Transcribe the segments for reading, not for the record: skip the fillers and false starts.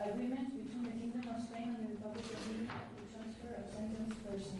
Agreement between the Kingdom of Spain and the Republic of India to transfer of sentenced persons.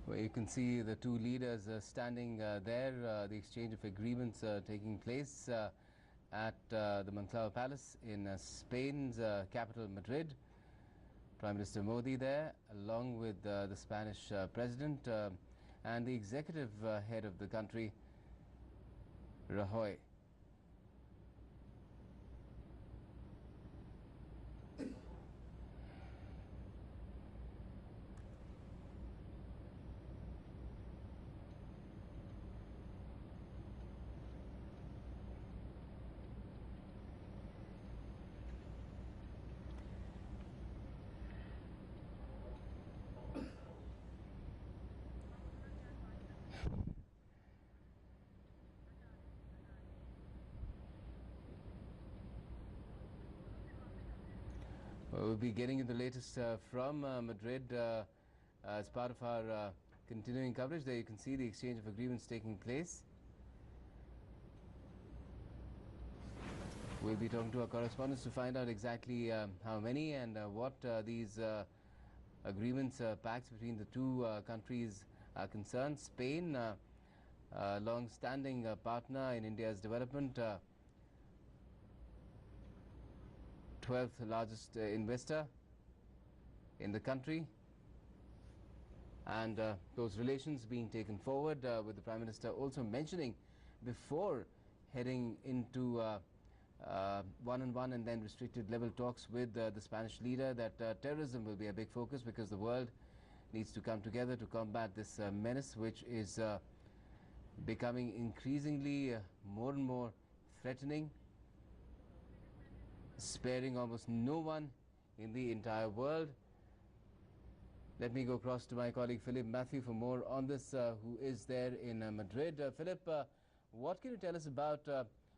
Well, you can see the two leaders standing there, the exchange of agreements taking place at the Moncloa Palace in Spain's capital, Madrid. Prime Minister Modi there, along with the Spanish President and the executive head of the country, Rajoy. We'll be getting you the latest from Madrid as part of our continuing coverage. There you can see the exchange of agreements taking place. We'll be talking to our correspondents to find out exactly how many and what these agreements, pacts between the two countries are concerned. Spain, a long-standing partner in India's development, 12th largest investor in the country, and those relations being taken forward with the Prime Minister also mentioning before heading into one-on-one and then restricted level talks with the Spanish leader that terrorism will be a big focus because the world needs to come together to combat this menace, which is becoming increasingly more and more threatening, sparing almost no one in the entire world. Let me go across to my colleague Philip Matthew for more on this, who is there in Madrid. Philip, what can you tell us about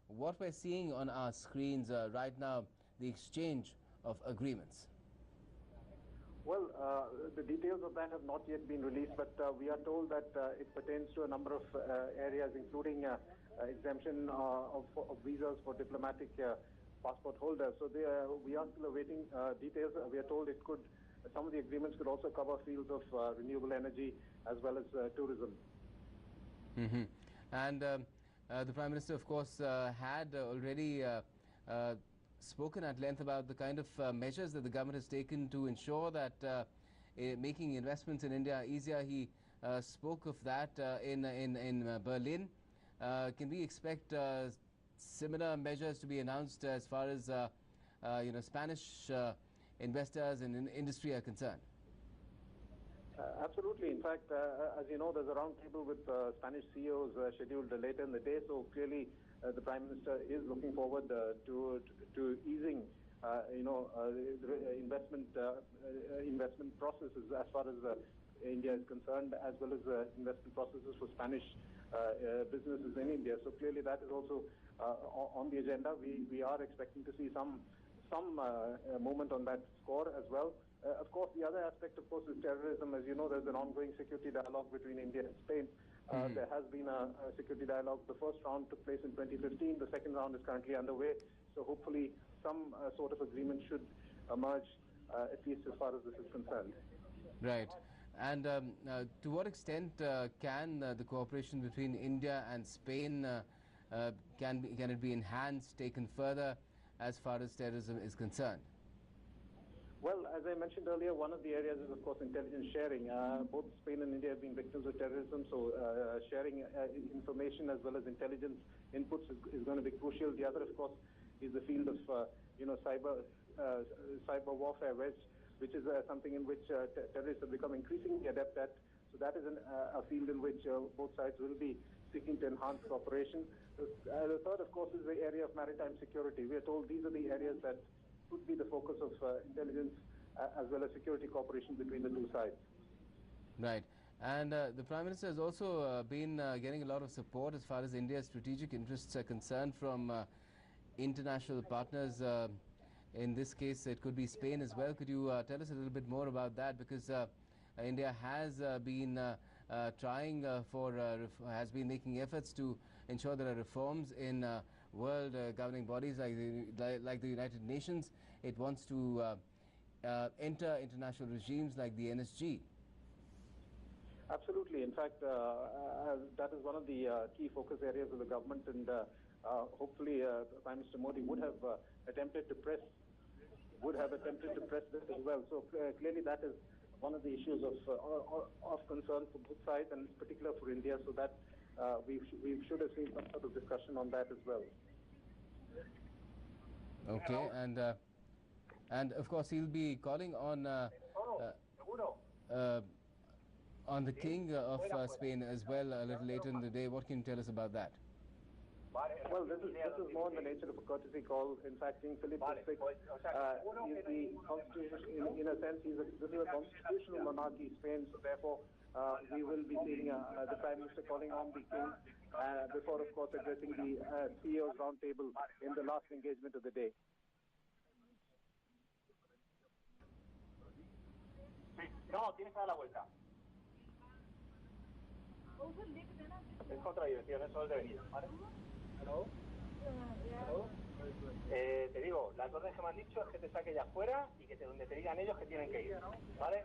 what we're seeing on our screens right now, the exchange of agreements? Well, the details of that have not yet been released, but we are told that it pertains to a number of areas, including exemption of visas for diplomatic passport holders. So we are still awaiting details. We are told some of the agreements could also cover fields of renewable energy as well as tourism. Mm-hmm. And the Prime Minister, of course, had already spoken at length about the kind of measures that the government has taken to ensure that making investments in India easier. He spoke of that in Berlin. Can we expect similar measures to be announced as far as Spanish investors and industry are concerned? Absolutely. In fact, as you know, there's a roundtable with Spanish CEOs scheduled later in the day. So clearly, the Prime Minister is looking forward to easing, the investment processes as far as India is concerned, as well as investment processes for Spanish businesses in India. So clearly, that is also on the agenda. We are expecting to see some movement on that score as well. Of course, the other aspect, of course, is terrorism. As you know, there's an ongoing security dialogue between India and Spain. There has been a security dialogue. The first round took place in 2015. The second round is currently underway. So hopefully some sort of agreement should emerge, at least as far as this is concerned. Right. And to what extent can the cooperation between India and Spain can it be enhanced, taken further as far as terrorism is concerned? Well, as I mentioned earlier, one of the areas is, of course, intelligence sharing. Both Spain and India have been victims of terrorism, so sharing information as well as intelligence inputs is going to be crucial. The other, of course, is the field of cyber warfare, which is something in which terrorists have become increasingly adept at. So that is a field in which both sides will be seeking to enhance cooperation. The third, of course, is the area of maritime security. We are told these are the areas that could be the focus of intelligence as well as security cooperation between the two sides. Right. And the Prime Minister has also been getting a lot of support as far as India's strategic interests are concerned from international partners. In this case, it could be Spain as well. Could you tell us a little bit more about that? Because India has been has been making efforts to ensure there are reforms in world governing bodies like the United Nations. It wants to enter international regimes like the NSG. Absolutely. In fact, that is one of the key focus areas of the government, and hopefully Prime Minister Modi would have attempted to press this as well. So clearly that is one of the issues of concern for both sides, and in particular for India, so that we should have seen some sort of discussion on that as well. Okay, and of course he'll be calling on the King of Spain as well a little later in the day. What can you tell us about that? Well, this is more in the nature of a courtesy call. In fact, King Philip VI is the constitution, in a sense, this is a constitutional monarchy, Spain, so therefore we will be seeing the Prime Minister calling on the King before, of course, addressing the CEO's roundtable in the last engagement of the day. No, tienes que dar la vuelta. Es contra dirección, eso es de venida, ¿vale? ¿Hello? Te digo, las órdenes que me han dicho es que te saque ya afuera y que donde te digan ellos que tienen que ir, ¿vale?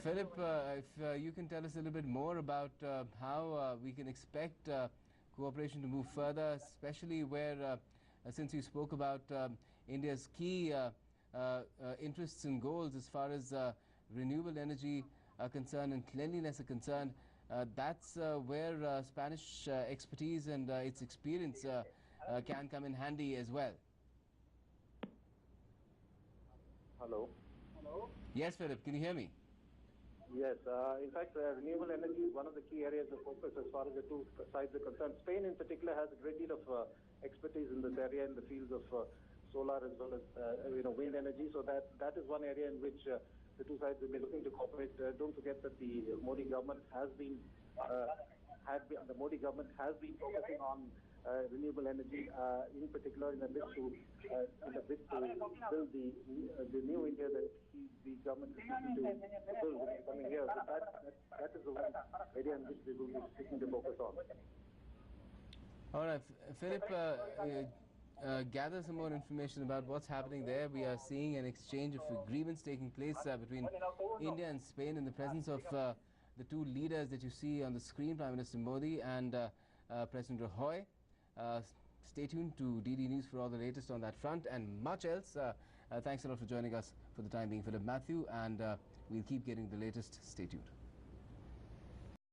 Philip, if you can tell us a little bit more about how we can expect cooperation to move further, especially where, since you spoke about India's key interests and goals as far as renewable energy are concerned and cleanliness are concerned, that's where Spanish expertise and its experience can come in handy as well. Hello? Yes, Philip, can you hear me? Yes, in fact, renewable energy is one of the key areas of focus as far as the two sides are concerned. Spain in particular has a great deal of expertise in this area in the fields of solar as well as wind energy, so that is one area in which the two sides will be looking to cooperate. Don't forget that the Modi government has been focusing on renewable energy, in particular in a bid to build the new India that the government is seeking to build in the coming years. So that is the one area in which we will be seeking to focus on. All right, Philip, gather some more information about what's happening there. We are seeing an exchange of agreements taking place between India and Spain in the presence of the two leaders that you see on the screen, Prime Minister Modi and President Rajoy. Stay tuned to DD News for all the latest on that front and much else. Thanks a lot for joining us for the time being, Philip Matthew, and we'll keep getting the latest. Stay tuned.